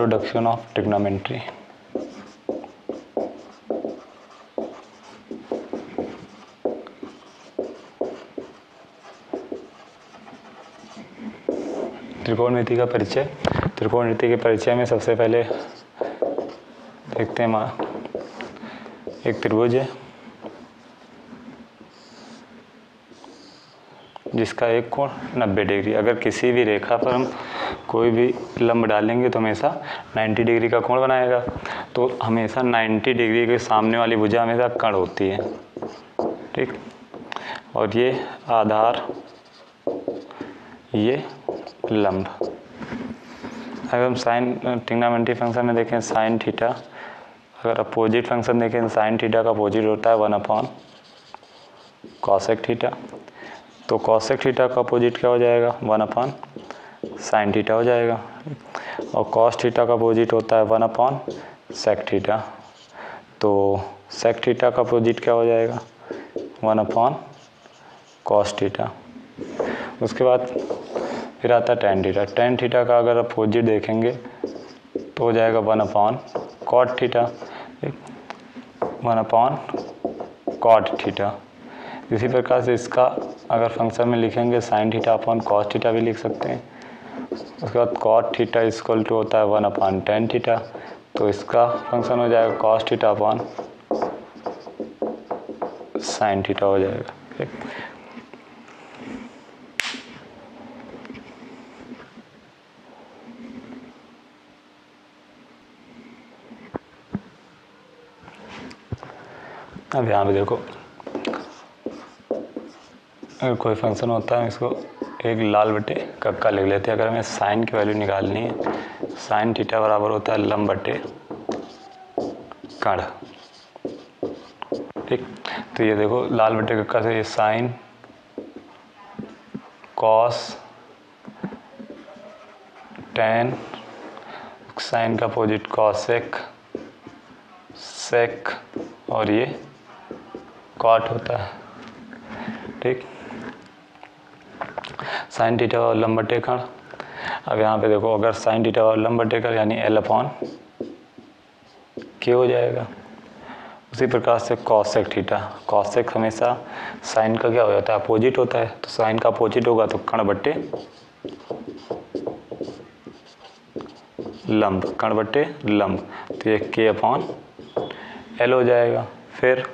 Introduction of trigonometry. त्रिकोणमिति का परिचय। त्रिकोणमिति के परिचय में सबसे पहले देखते हैं एक त्रिभुज है जिसका एक कोण 90 डिग्री। अगर किसी भी रेखा पर हम कोई भी लंब डालेंगे तो हमेशा 90 डिग्री का कोण बनाएगा। तो हमेशा 90 डिग्री के सामने वाली भुजा हमेशा कर्ण होती है, ठीक। और ये आधार, ये लंब। अगर हम साइन ट्रिग्नोमेट्री फंक्शन में देखें साइन थीटा, अगर अपोजिट फंक्शन देखें साइन थीटा का अपोजिट होता है 1 कॉसेक थीटा। तो कॉसेक थीटा का अपोजिट क्या हो जाएगा 1 साइन थीटा हो जाएगा। और कॉस थीटा का अपोजिट होता है 1 सेक थीटा। तो सेक थीटा का अपोजिट क्या हो जाएगा 1 कॉस थीटा। उसके बाद फिर आता है टेन थीटा। टेन थीटा का अगर अपोजिट देखेंगे तो हो जाएगा 1 कॉट थीटा, 1 कॉट थीटा। इसी प्रकार से इसका अगर फंक्शन में लिखेंगे sine theta upon cos theta भी लिख सकते हैं। उसके बाद कॉट थीटा इक्वल टू होता है 1 टेन थीटा। तो इसका फंक्शन हो जाएगा cos theta upon sine theta हो जाएगा, ठीक। अब यहाँ पे देखो अगर कोई फंक्शन होता है इसको एक लाल बटे कक्का लिख लेते हैं। अगर हमें साइन की वैल्यू निकालनी है, साइन थीटा बराबर होता है लंब बटे कर्ण, ठीक। तो ये देखो लाल बटे कक्का से ये साइन कॉस टेन, साइन का अपोजिट कॉसेक सेक और ये कॉट होता है, ठीक। साइन थीटा और लंब बटे कर्ण। अब यहाँ पे देखो अगर साइन थीटा और लंब बटे कर्ण यानी L अपॉन K हो जाएगा। उसी प्रकार से कॉसेक थीटा, कॉसेक हमेशा साइन का क्या हो जाता है अपोजिट होता है। तो साइन का अपोजिट होगा तो कर्ण बटे लंब, कर्ण बटे लंब। तो ये K अपॉन L हो जाएगा। फिर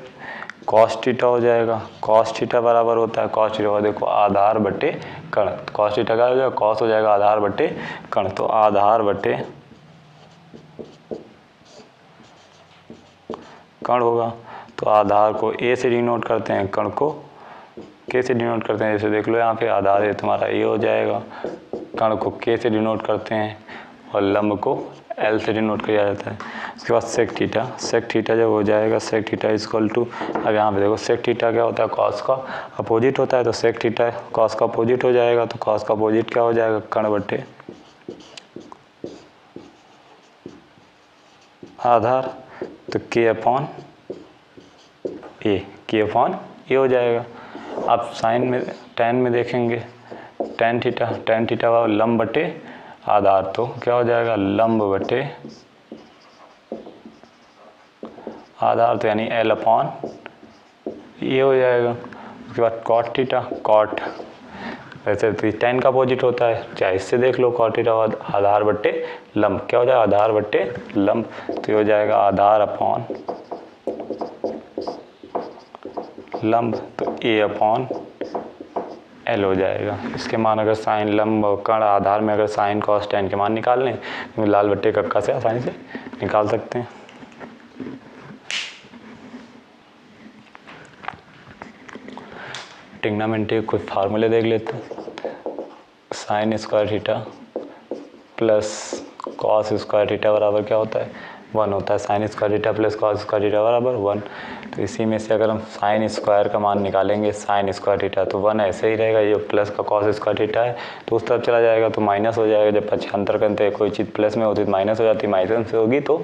कॉस थीटा हो जाएगा। कॉस थीटा बराबर होता है कॉस थीटा देखो आधार बटे कर्ण। कॉस थीटा का हो जाएगा कॉस हो जाएगा आधार बटे कर्ण। तो आधार बटे कर्ण होगा। तो आधार को A से डिनोट करते हैं, कर्ण को K से डिनोट करते हैं। जैसे देख लो यहाँ पे आधार है तुम्हारा A हो जाएगा, कर्ण को K से डिनोट करते हैं और लंब को L से डिनोट किया जाता है। उसके बाद सेक थीटा, सेक थीटा जब हो जाएगा सेक थीटा इक्वल टू, अब यहाँ पे देखो सेक थीटा क्या होता है कॉस का अपोजिट होता है। तो सेक थीटा कॉस का अपोजिट हो जाएगा। तो कॉस का अपोजिट क्या हो जाएगा कर्ण बटे आधार। तो K upon A, K upon A हो जाएगा। आप साइन में टेन में देखेंगे टेन थीटा का लंब बटे आधार। तो क्या हो जाएगा लंब बटे आधार, तो यानी L अपॉन ये हो जाएगा। उसके बाद कॉट थीटा, कॉट वैसे तो टेन का अपोजिट होता है, चाहे इससे देख लो कॉट थीटा आधार बट्टे लंब क्या हो जाएगा आधार बट्टे लंब। तो ये हो जाएगा आधार अपॉन लंब। तो A अपॉन L हो जाएगा। इसके मान अगर साइन लंब कर्ण आधार में अगर साइन कॉस टेन के मान निकाल लें तो लाल बट्टे कक्का से आसानी से निकाल सकते हैं। ट्रिग्नोमेट्री के कुछ फार्मूले देख लेते हैं। Sine square theta plus cos square theta बराबर क्या होता है 1 होता है। Sine square theta plus cos square theta बराबर 1। तो इसी में से अगर हम साइन स्क्वायर का मान निकालेंगे साइन स्क्वायर थीटा तो 1 ऐसे ही रहेगा। ये प्लस का कॉस स्क्वायर थीटा है तो उस तरफ चला जाएगा तो माइनस हो जाएगा। जब पक्षांतर करते हैं कोई चीज़ प्लस में होती है तो माइनस हो जाती है, माइनस से होगी तो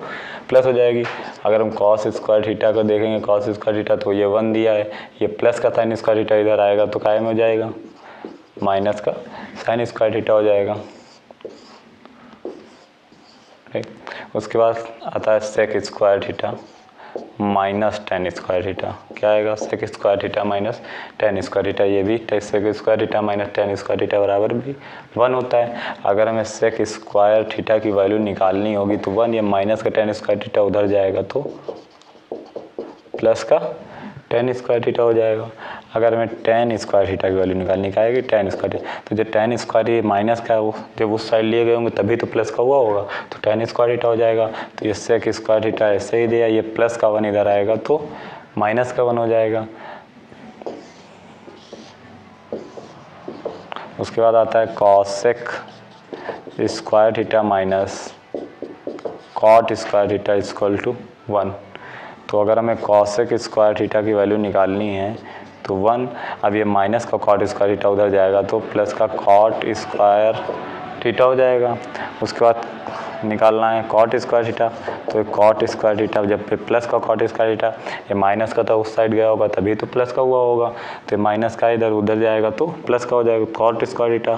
प्लस हो जाएगी। अगर हम कॉस स्क्वायर थीटा को देखेंगे कॉस स्क्वायर थीटा तो ये 1 दिया है, ये प्लस का साइन स्क्वायर थीटा इधर आएगा तो कायम हो जाएगा माइनस का साइन स्क्वायर थीटा हो जाएगा। ठीक। उसके बाद आता है sec square theta minus tan square theta. क्या आएगा? Sec square theta minus tan square theta. ये भी sec square theta minus tan square theta बराबर भी 1 होता है। अगर हमें सेक स्क्वायर थीटा की वैल्यू निकालनी होगी तो 1, ये माइनस का टेन स्क्वायर थीटा उधर जाएगा तो प्लस का टेन स्क्वायर थीटा हो जाएगा। अगर हमें टेन स्क्वायर थीटा की वैल्यू निकालनी क्या आएगी? Ten square theta. तो जो टेन स्क्वायर ये माइनस का वो जब उस साइड लिए गए होंगे तभी तो प्लस का हुआ होगा, तो टेन स्क्वायर थीटा हो जाएगा। तो ये सेक स्क्वायर थीटा ऐसे ही दिया, ये प्लस का 1 इधर आएगा तो माइनस का 1 हो जाएगा। उसके बाद आता है cosec square theta minus cot square theta equal to 1। तो अगर हमें कॉसेक स्क्वायर थीटा की वैल्यू निकालनी है तो 1, अब ये माइनस का कॉट स्क्वायर थीटा उधर जाएगा तो प्लस का कॉट स्क्वायर थीटा हो जाएगा। उसके बाद निकालना है कॉट स्क्वायर थीटा, तो ये कॉट स्क्वायर थीटा जब पे प्लस का कॉट स्क्वायर थीटा, ये माइनस का तो उस साइड गया होगा तभी तो प्लस का हुआ होगा, तो माइनस का इधर उधर जाएगा तो प्लस का हो जाएगा कॉट स्क्वायर थीटा,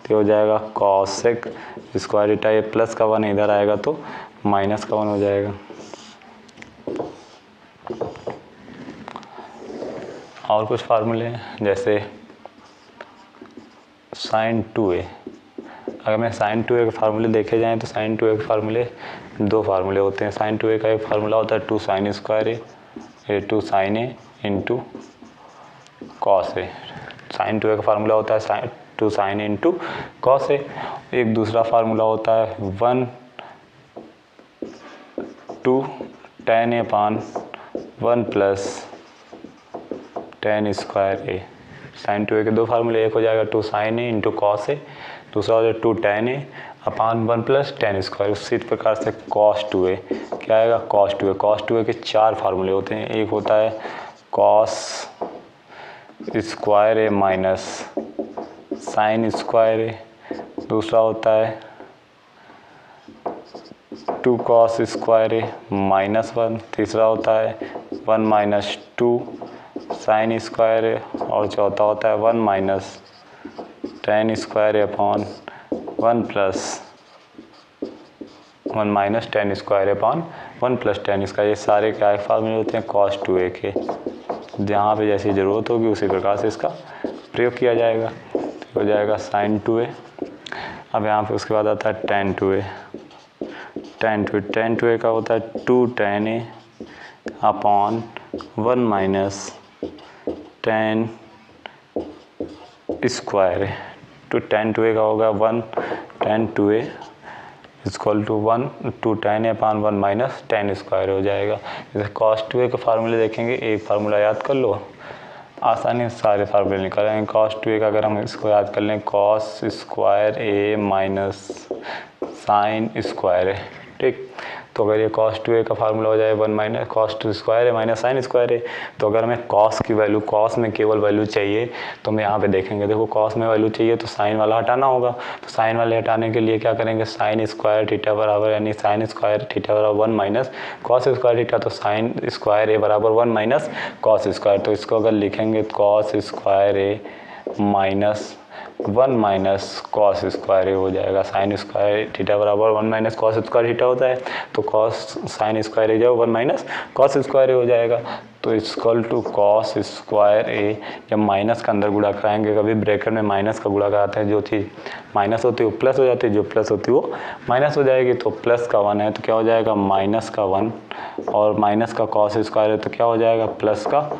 तो हो जाएगा कॉसेक स्क्वायर थीटा। ये प्लस का 1 इधर आएगा तो माइनस का 1 हो जाएगा। और कुछ फार्मूले हैं जैसे साइन 2a। अगर मैं साइन 2a के फार्मूले देखे जाएँ तो साइन 2a के फार्मूले 2 फार्मूले होते हैं। साइन 2a का एक फार्मूला होता है 2 sine square a 2 sine A into cos a. Sine 2a का फार्मूला होता है 2 sine A into cos a. एक दूसरा फार्मूला होता है 1 2 tan a upon 1 plus tan square a. Sine 2a के 2 फार्मूले, एक हो जाएगा 2 sine A into cos a, दूसरा हो जाएगा 2 tan a upon 1 plus tan square. उसी प्रकार से कॉस 2a क्या आएगा? Cos 2a। कॉस 2a के 4 फार्मूले होते हैं। एक होता है cos square a minus sine square ए, दूसरा होता है 2 कॉस स्क्वायर ए माइनस 1, तीसरा होता है 1 माइनस 2 साइन स्क्वायर है, और चौथा होता है 1 minus tan square upon 1 plus 1 minus tan square upon 1 plus tan square. ये सारे क्या फार्मूले होते हैं? कॉस 2a के। जहाँ पे जैसी ज़रूरत होगी उसी प्रकार से इसका प्रयोग किया जाएगा। तो हो जाएगा साइन 2a। अब यहाँ पे उसके बाद आता है टेन 2a। टेन 2a का होता है 2 tan a upon 1 minus tan square है। तो टेन 2a का होगा 1 tan 2a equal to 1 2 tan a upon 1 minus tan square हो जाएगा। जैसे कॉस 2a के फार्मूले देखेंगे, एक फार्मूला याद कर लो, आसानी से सारे फार्मूले निकालेंगे। कॉस 2a का अगर हम इसको याद कर लें, cos square a minus sine square है, ठीक। तो अगर ये कॉस 2a का फार्मूला हो जाए 1 माइनस कॉस 2 स्क्वायर है माइनस साइन स्क्वायर है, तो अगर हमें कॉस की वैल्यू, कॉस में केवल वैल्यू चाहिए तो हम यहाँ पे देखेंगे। देखो कॉस में वैल्यू चाहिए तो साइन वाला हटाना होगा, तो साइन वाले हटाने के लिए क्या करेंगे? साइन स्क्वायर थीटा बराबर, यानी साइन स्क्वायर थीटा बराबर 1 माइनस कॉस स्क्वायर थीटा, तो साइन स्क्वायर ए बराबर 1 माइनस कॉस स्क्वायर। तो इसको अगर लिखेंगे cos square a minus 1 minus cos square हो जाएगा। साइन स्क्वायर थीटा बराबर 1 माइनस कॉस स्क्वायर थीटा होता है, तो कॉस साइन स्क्वायर ए जाओ 1 माइनस कॉस स्क्वायर हो जाएगा। तो इक्वल टू कॉस स्क्वायर ए, जब माइनस का अंदर गुणा कराएंगे, कभी ब्रैकेट में माइनस का गुणा कराते हैं, जो चीज़ माइनस होती है वो प्लस हो जाती है, जो प्लस होती है वो माइनस हो जाएगी। तो प्लस का 1 है तो क्या हो जाएगा? माइनस का 1, और माइनस का कॉस स्क्वायर है तो क्या हो जाएगा? प्लस का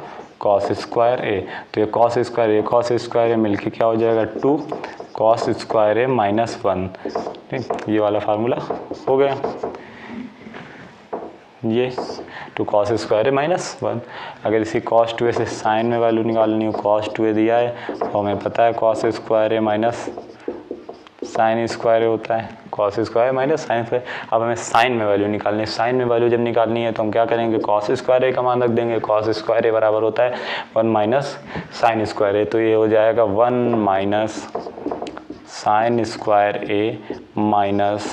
कॉस स्क्वायर ए। तो ये कॉस स्क्वायर ए मिलके क्या हो जाएगा? 2 कॉस स्क्वायर ए माइनस 1, ठीक। ये वाला फार्मूला हो गया, ये 2 कॉस स्क्वायर ए माइनस 1। अगर इसी कॉस 2a से साइन में वैल्यू निकालनी हो, कॉस 2a दिया है और हमें पता है cos square a minus sine square होता है, cos square minus sine square. अब हमें साइन में वैल्यू निकालनी है। साइन में वैल्यू जब निकालनी है तो हम क्या करेंगे? कॉस स्क्वायर ए का मान रख देंगे। कॉस स्क्वायर ए बराबर होता है 1 माइनस साइन स्क्वायर ए, तो ये हो जाएगा 1 minus sine square a minus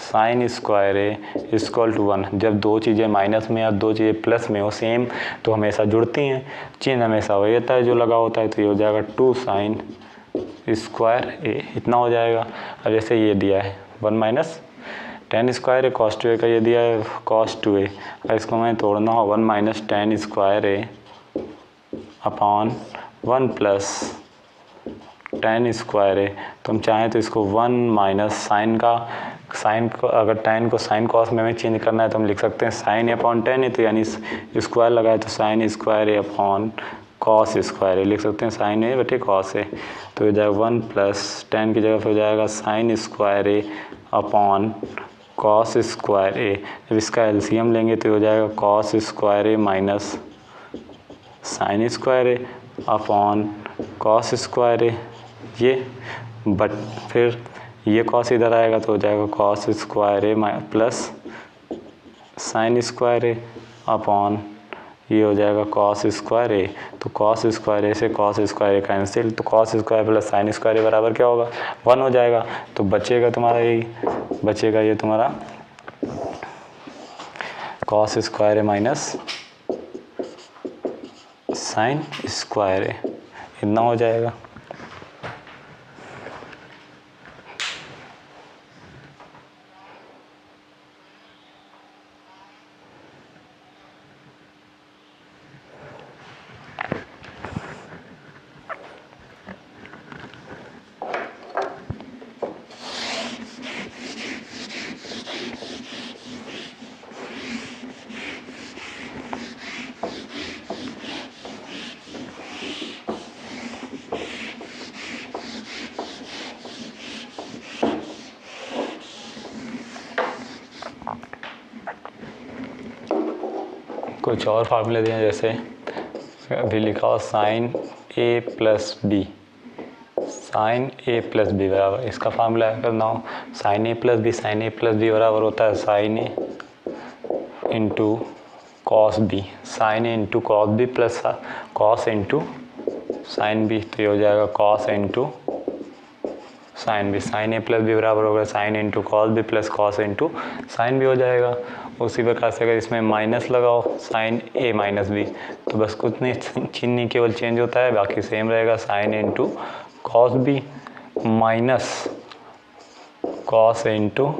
sine square a equal to 1। जब दो चीज़ें माइनस में या दो चीज़ें प्लस में हो सेम, तो हमेशा जुड़ती हैं, चिन्ह हमेशा वही रहता है जो लगा होता है। तो ये हो जाएगा 2 साइन स्क्वायर ए, इतना हो जाएगा। अब जैसे ये दिया है 1 माइनस टेन स्क्वायर ए कॉस टू ए का ये दिया है कॉस टू ए, और इसको मैं तोड़ना हो 1 माइनस टेन स्क्वायर ए अपॉन 1 प्लस टेन स्क्वायर ए। तो हम चाहें तो इसको 1 माइनस साइन को अगर टेन को साइन कॉस में हमें चेंज करना है तो हम लिख सकते हैं साइन ए अपॉन टेन ए, तो यानी स्क्वायर लगाए तो साइन स्क्वायर ए अपॉन कॉस स्क्वायर ए लिख सकते हैं, साइन ए बटे कॉस ए। तो हो जाएगा 1 प्लस टेन की जगह पे हो जाएगा साइन स्क्वायर ए अपॉन कॉस स्क्वायर ए। जब इसका एलसीएम लेंगे तो हो जाएगा cos square a minus sine square A upon cos square ए, ये बट फिर ये कॉस इधर आएगा तो हो जाएगा कॉस स्क्वायर ए प्लस साइन स्क्वायर ए अपॉन ये हो जाएगा कॉस स्क्वायर ए। तो कॉस स्क्वायर ए से कॉस स्क्वायर ए कैंसिल, तो cos square plus sine square A बराबर क्या होगा 1 हो जाएगा। तो बचेगा तुम्हारा यही, बचेगा ये तुम्हारा cos square a minus sine square ए, इतना हो जाएगा। कुछ और फार्मूले दिए हैं, जैसे अभी लिखा हो sine A plus B, sine A plus B बराबर, इसका फार्मूला करना हो sine A plus B, sine A plus B बराबर होता है साइन ए इंटू कॉस बी, साइन ए into cos B plus cos into sine B, तो ये हो जाएगा cos into sine B. Sine A plus B बराबर होगा sine into cos B plus cos into sine B हो जाएगा। उसी प्रकार से अगर इसमें माइनस लगाओ साइन ए माइनस बी, तो बस कुछ नहीं, चिन्ह केवल चेंज होता है, बाकी सेम रहेगा sine into cos B minus cos into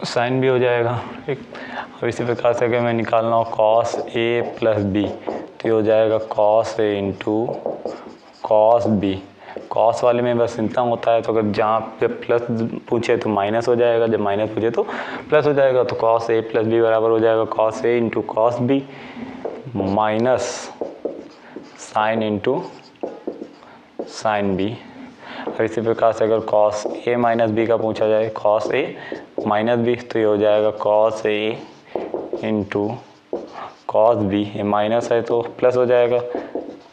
sine B हो जाएगा। ठीक, अब इसी प्रकार से अगर मैं निकालना हो कॉस ए प्लस बी, तो ये हो जाएगा cos A into cos B. Cos वाले में बस इतना होता है, तो अगर जहाँ पे प्लस पूछे तो माइनस हो जाएगा, जब माइनस पूछे तो प्लस हो जाएगा। तो कॉस ए प्लस बी बराबर हो जाएगा cos A into cos B minus sine into sine B. और इसी प्रकार से अगर कॉस ए माइनस बी का पूछा जाए, कॉस ए माइनस बी, तो ये हो जाएगा cos A into cos B, ये माइनस है तो प्लस हो जाएगा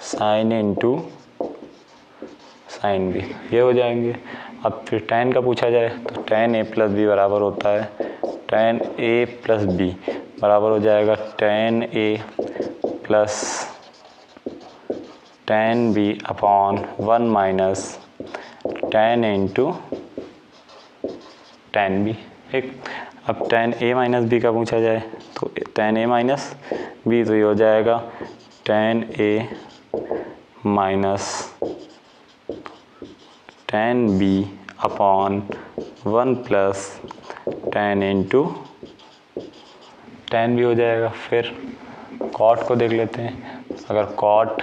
साइन इंटू साइन बी, ये हो जाएंगे। अब फिर tan का पूछा जाए तो tan a प्लस बी बराबर होता है tan a प्लस बी बराबर हो जाएगा tan a plus tan b upon 1 minus tan into tan b। ठीक, अब tan a माइनस बी का पूछा जाए तो tan a माइनस बी, तो ये हो जाएगा tan a minus tan b upon 1 plus tan into tan b हो जाएगा। फिर cot को देख लेते हैं, अगर cot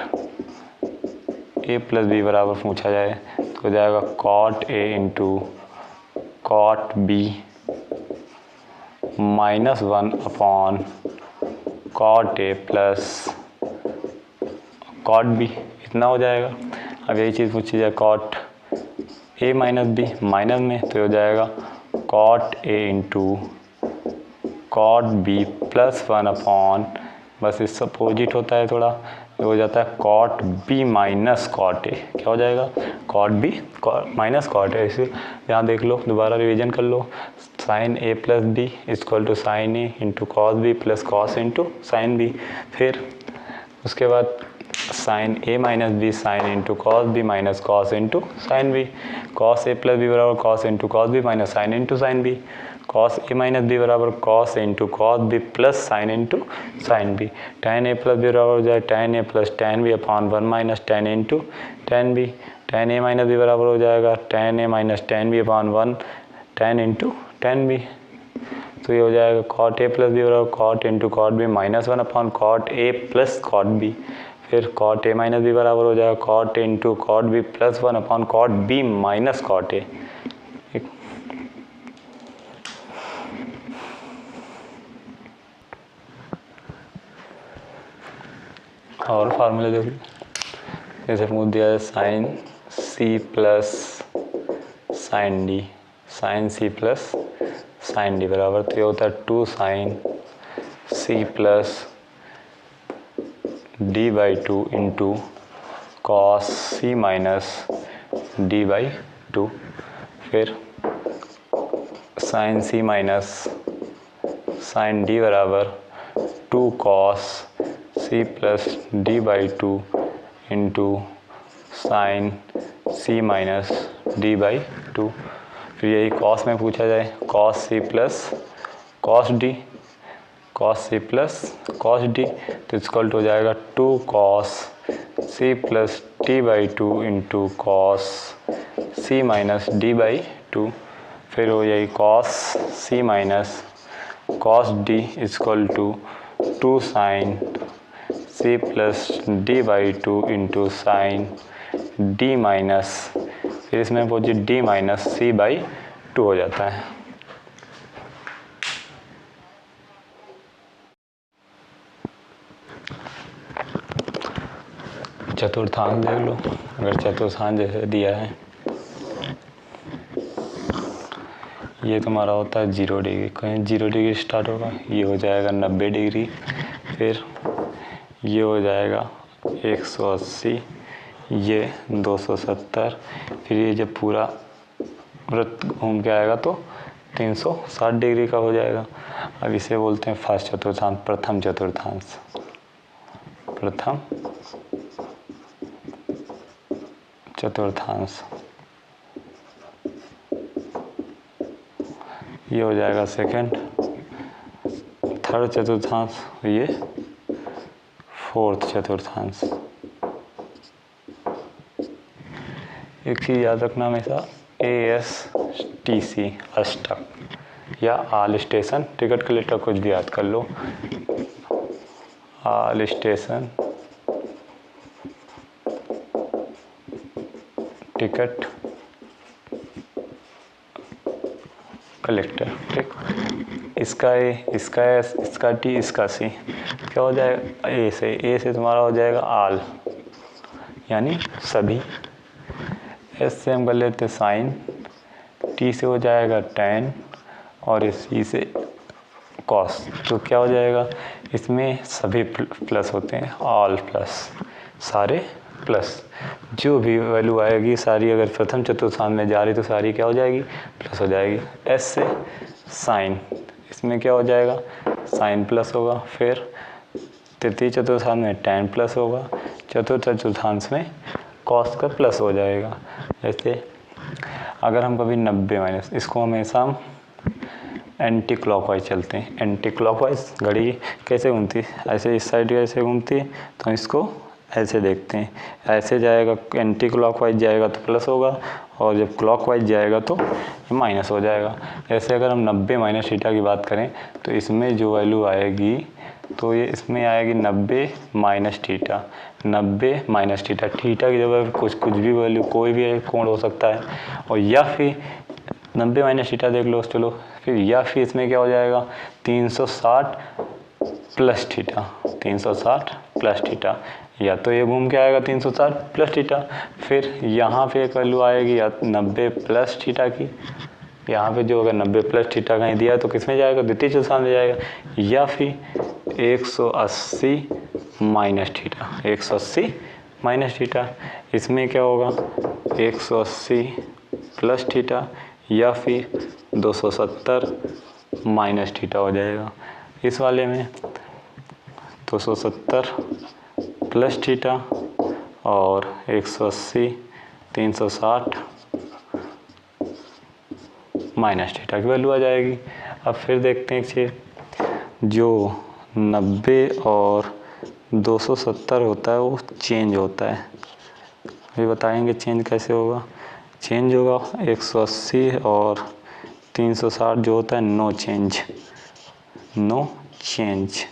a प्लस बी बराबर पूछा जाए तो हो जाएगा cot a into cot b minus 1 upon cot a plus cot b, इतना हो जाएगा। अब यही चीज़ पूछी जाए cot a minus b minus में, तो हो जाएगा cot a into cot b plus 1 upon, बस इससे अपोजिट होता है थोड़ा, ये हो जाता है cot b minus cot a, क्या हो जाएगा cot b minus cot a। इसे यहाँ देख लो, दोबारा रिवीजन कर लो, sine a plus B equal to sine A into cos B plus cos into sine B. फिर उसके बाद sine A minus B sine into cos B minus cos into sine B, cos A plus B बराबर cos into cos B minus sine into sine B, cos ए minus B बराबर cos into cos B plus sine into sine B. Tan A plus B बराबर हो जाए tan A plus tan B upon 1 minus tan into tan B, tan a minus B बराबर हो जाएगा tan a minus tan b upon 1 tan into tan b। तो ये हो जाएगा cot a प्लस बी बराबर cot into cot b minus 1 upon cot a plus cot b। फिर cot a minus B बराबर हो जाएगा cot into cot b plus 1 upon cot b minus cot a। और फार्मूला देखिए, जैसे पूछ दिया है sine c plus sine d, sine c plus sine d बराबर, तो ये होता है 2 sine c plus d by 2 into cos c minus d by 2। फिर sine c minus sine d बराबर 2 cos c plus d by 2 into sine c minus d by 2। फिर यही cos में पूछा जाए cos c plus cos d, cos c plus cos d, तो equal हो जाएगा 2 cos c plus d by 2 into cos c minus d by 2। फिर हो यही cos c minus cos d equal to 2 sine c plus d by 2 into sine d minus, फिर इसमें पहुँचे D minus C by 2 हो जाता है। चतुर्थांश देख लो, अगर चतुर्थांश जैसे दिया है, ये तुम्हारा होता है 0 डिग्री, कहीं 0 डिग्री स्टार्ट होगा, ये हो जाएगा 90 डिग्री, फिर ये हो जाएगा 180, ये 270, फिर ये जब पूरा वृत्त घूम के आएगा तो 360 डिग्री का हो जाएगा। अब इसे बोलते हैं फर्स्ट चतुर्थांश, प्रथम चतुर्थांश, प्रथम चतुर्थांश। ये हो जाएगा सेकंड, थर्ड चतुर्थांश, ये फोर्थ चतुर्थांश। एक चीज़ याद रखना हमेशा, ASTC अष्टक या आल स्टेशन टिकट कलेक्टर, कुछ भी याद कर लो, आल स्टेशन टिकट कलेक्टर, ठीक। इसका ए, इसका एस, इसका टी, इसका सी, क्या हो जाएगा ए से तुम्हारा हो जाएगा आल यानी सभी, एस से हम कर लेते हैं साइन, टी से हो जाएगा टैन और इस सी से कॉस। तो क्या हो जाएगा, इसमें सभी प्लस होते हैं, ऑल प्लस, सारे प्लस, जो भी वैल्यू आएगी सारी अगर प्रथम चतुर्थांश में जा रही तो सारी क्या हो जाएगी, प्लस हो जाएगी। एस से साइन, इसमें क्या हो जाएगा, साइन प्लस होगा, फिर तृतीय चतुर्थांश में टैन प्लस होगा, चतुर्थ चतुर्थांश में कॉस का प्लस हो जाएगा। जैसे अगर हम कभी 90 माइनस, इसको हमेशा हम एंटी क्लॉकवाइज चलते हैं, एंटी क्लॉकवाइज घड़ी कैसे घूमती है, ऐसे इस साइड कैसे घूमती है, तो इसको ऐसे देखते हैं, ऐसे जाएगा एंटी क्लॉकवाइज जाएगा तो प्लस होगा, और जब क्लॉकवाइज जाएगा तो माइनस हो जाएगा। जैसे अगर हम 90 माइनस थीटा की बात करें तो इसमें जो वैल्यू आएगी तो ये इसमें आएगी 90 minus theta, 90 minus theta, theta की जगह कुछ भी वैल्यू कोई भी कोण हो सकता है, और या फिर 90 माइनस थीटा देख लो चलो, फिर या फिर इसमें क्या हो जाएगा 360 प्लस थीटा, 360 प्लस थीटा, या तो ये घूम के आएगा 360 प्लस थीटा, फिर यहाँ पे एक वैल्यू आएगी या 90 प्लस थीटा की, यहाँ पे जो अगर 90 प्लस थीटा कहीं दिया तो किस में जाएगा, द्वितीय चतुर्थांश में जाएगा, या फिर 180 माइनस थीटा, 180 माइनस थीटा, इसमें क्या होगा 180 प्लस थीटा या फिर 270 माइनस थीटा हो जाएगा। इस वाले में 270 प्लस थीटा और 180 360 माइनस थीटा की वैल्यू आ जाएगी। अब फिर देखते हैं एक चीज़, जो 90 और 270 होता है वो चेंज होता है, अभी बताएंगे चेंज कैसे होगा। चेंज होगा 180 और 360 जो होता है no change, no change.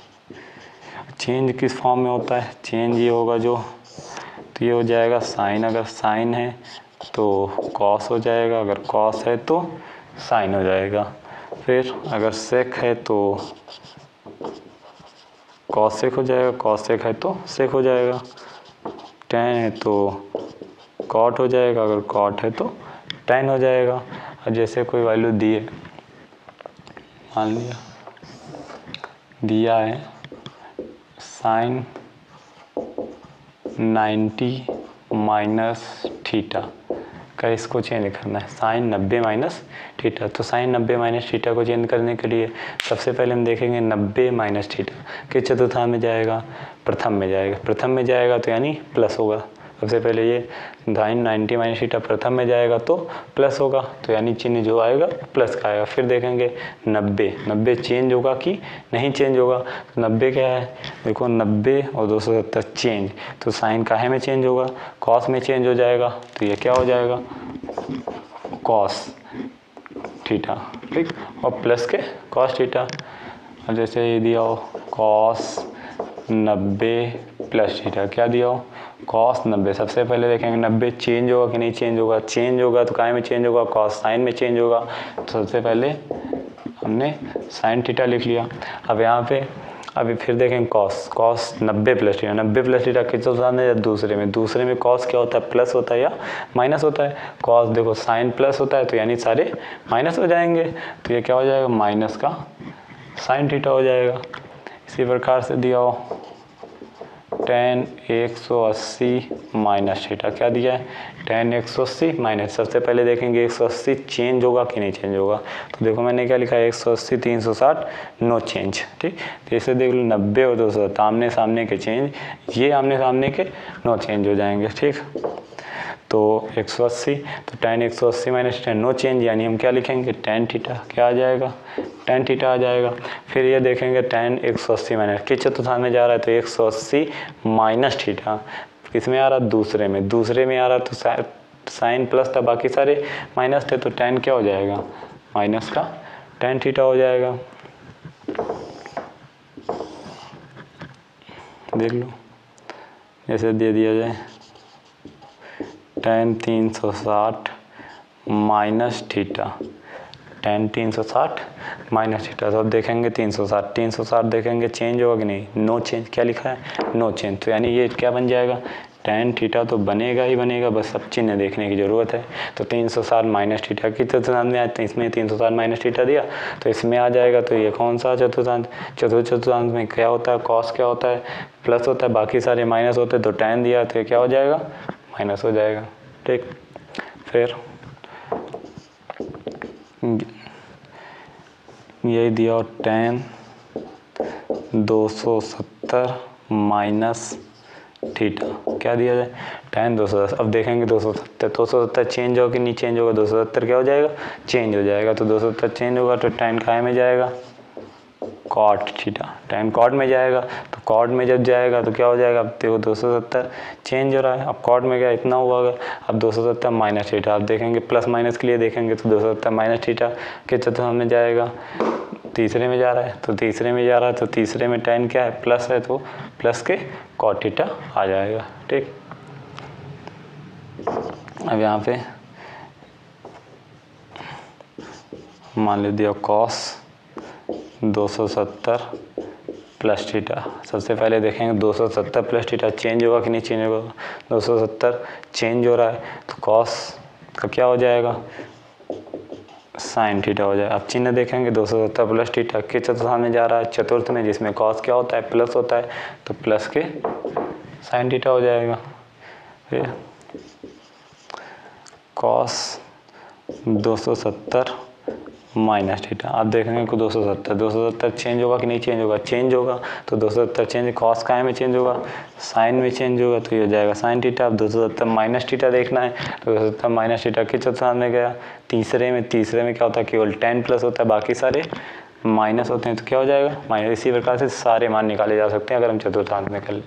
Change किस फॉर्म में होता है? चेंज ये होगा जो, तो ये हो जाएगा साइन, अगर साइन है तो कॉस हो जाएगा, अगर कॉस है तो साइन हो जाएगा। फिर अगर सेक है तो कॉस सेक हो जाएगा, कॉस सेक है तो सेक हो जाएगा। टेन है तो कॉट हो जाएगा, अगर कॉट है तो टेन हो जाएगा। और जैसे कोई वैल्यू दिए, मान लिया दिया है साइन 90 माइनस थीटा का, इसको चेंज करना है साइन 90 माइनस थीटा। तो साइन 90 माइनस थीटा को चेंज करने के लिए सबसे पहले हम देखेंगे 90 माइनस थीटा किस चतुर्थांश में जाएगा? प्रथम में जाएगा। प्रथम में जाएगा तो यानी प्लस होगा। सबसे पहले ये साइन 90 माइनस थीटा प्रथम में जाएगा तो प्लस होगा, तो यानी चिन्ह जो आएगा प्लस का आएगा। फिर देखेंगे 90 चेंज होगा कि नहीं चेंज होगा। तो 90 क्या है? देखो 90 और 270 चेंज, तो साइन काहे में चेंज होगा? कॉस में चेंज हो जाएगा। तो ये क्या हो जाएगा? कॉस थीटा, ठीक, और प्लस के कॉस थीटा। और जैसे ये दिया हो कॉस 90 प्लस थीटा, क्या दिया हो? कॉस 90। सबसे पहले देखेंगे 90 चेंज होगा कि नहीं चेंज होगा। चेंज होगा तो काय में चेंज होगा? कॉस साइन में चेंज होगा। तो सबसे पहले हमने साइन थीटा लिख लिया। अब यहाँ पे अभी फिर देखेंगे cos 90 plus theta. 90 plus theta किस चतुर्थांश में? दूसरे में। दूसरे में कॉस क्या होता है? प्लस होता है या माइनस होता है? कॉस देखो साइन प्लस होता है तो यानी सारे माइनस हो जाएंगे। तो ये क्या हो जाएगा? माइनस का साइन थीटा हो जाएगा। इसी प्रकार से दिया हो tan 180 माइनस थीटा, क्या दिया है? tan 180 minus. सबसे पहले देखेंगे 180 चेंज होगा कि नहीं चेंज होगा। तो देखो मैंने क्या लिखा है? 180 360 नो चेंज, ठीक। तो इसे देख लो 90 और 270 आमने सामने के चेंज, ये आमने सामने के नो चेंज हो जाएंगे, ठीक। तो 180 तो tan 180 minus tan no change, यानी हम क्या लिखेंगे? tan थीटा, क्या आ जाएगा? tan थीटा आ जाएगा। फिर ये देखेंगे tan 180 माइनस किस चतुर्थांश में जा रहा है? तो 180 माइनस थीटा किस में आ रहा है? दूसरे में। दूसरे में आ रहा है तो साइन प्लस था, बाकी सारे माइनस थे, तो tan क्या हो जाएगा? माइनस का tan थीटा हो जाएगा। देख लो जैसे दे दिया जाए tan 360 minus theta, tan 360 minus theta. तो अब देखेंगे 360 देखेंगे चेंज होगा कि नहीं? नो चेंज, क्या लिखा है? No change. तो यानी ये क्या बन जाएगा? tan थीटा तो बनेगा ही बनेगा, बस सब चिन्ह देखने की ज़रूरत है। तो 360 माइनस थीटा की चतुर्थांश में आते हैं, इसमें 360 माइनस थीटा दिया तो इसमें आ जाएगा। तो ये कौन सा चतुर्थांश? चतुर्थ चतुर्थांश में क्या होता है? कॉस क्या होता है? प्लस होता है, बाकी सारे माइनस होते हैं। तो tan दिया तो ये क्या हो जाएगा? माइनस हो जाएगा, ठीक। फिर यही दिया tan 270 माइनस थीटा, क्या दिया जाए? tan 210। अब देखेंगे 270 चेंज होगा कि नहीं चेंज होगा? 270 क्या हो जाएगा? चेंज हो जाएगा। तो 270 चेंज होगा तो tan काय में जाएगा? कॉट थीटा, tan कॉट में जाएगा। तो कॉट में जब जाएगा तो क्या हो जाएगा? अब देखो 270 चेंज हो रहा है, अब कॉट में क्या इतना हुआ होगा। अब 270 माइनस थीटा, आप देखेंगे प्लस माइनस के लिए देखेंगे तो 270 माइनस थीटा के चतुर्थांश में जाएगा। तीसरे में जा रहा है, तो तीसरे में जा रहा है, तो तीसरे में tan क्या है? प्लस है, तो प्लस के कॉट थीटा आ जाएगा, ठीक। अब यहाँ पे मान लो दिया कॉस 270 प्लस थीटा। सबसे पहले देखेंगे 270 प्लस थीटा चेंज होगा कि नहीं चेंज होगा। 270 चेंज हो रहा है तो कॉस का क्या हो जाएगा? साइन थीटा हो जाएगा। अब चिन्ह देखेंगे 270 प्लस थीटा के चतुर्थांश में जा रहा है, चतुर्थ में, जिसमें कॉस क्या होता है? प्लस होता है, तो प्लस के साइन थीटा हो जाएगा। फिर कॉस 270 माइनस थीटा, आप देखेंगे को 270 चेंज होगा कि नहीं चेंज होगा? चेंज होगा। तो 270 चेंज, कॉस काय में चेंज होगा? साइन में चेंज होगा, तो ये हो जाएगा साइन थीटा। अब 270 माइनस थीटा देखना है, तो 270 माइनस थीटा किस चतुर्थांश में गया? तीसरे में। तीसरे में क्या होता है? केवल tan प्लस होता है, बाकी सारे माइनस होते हैं, तो क्या हो जाएगा? माइनस। इसी प्रकार से सारे मान निकाले जा सकते हैं अगर हम चतुर्थांश में कर लें।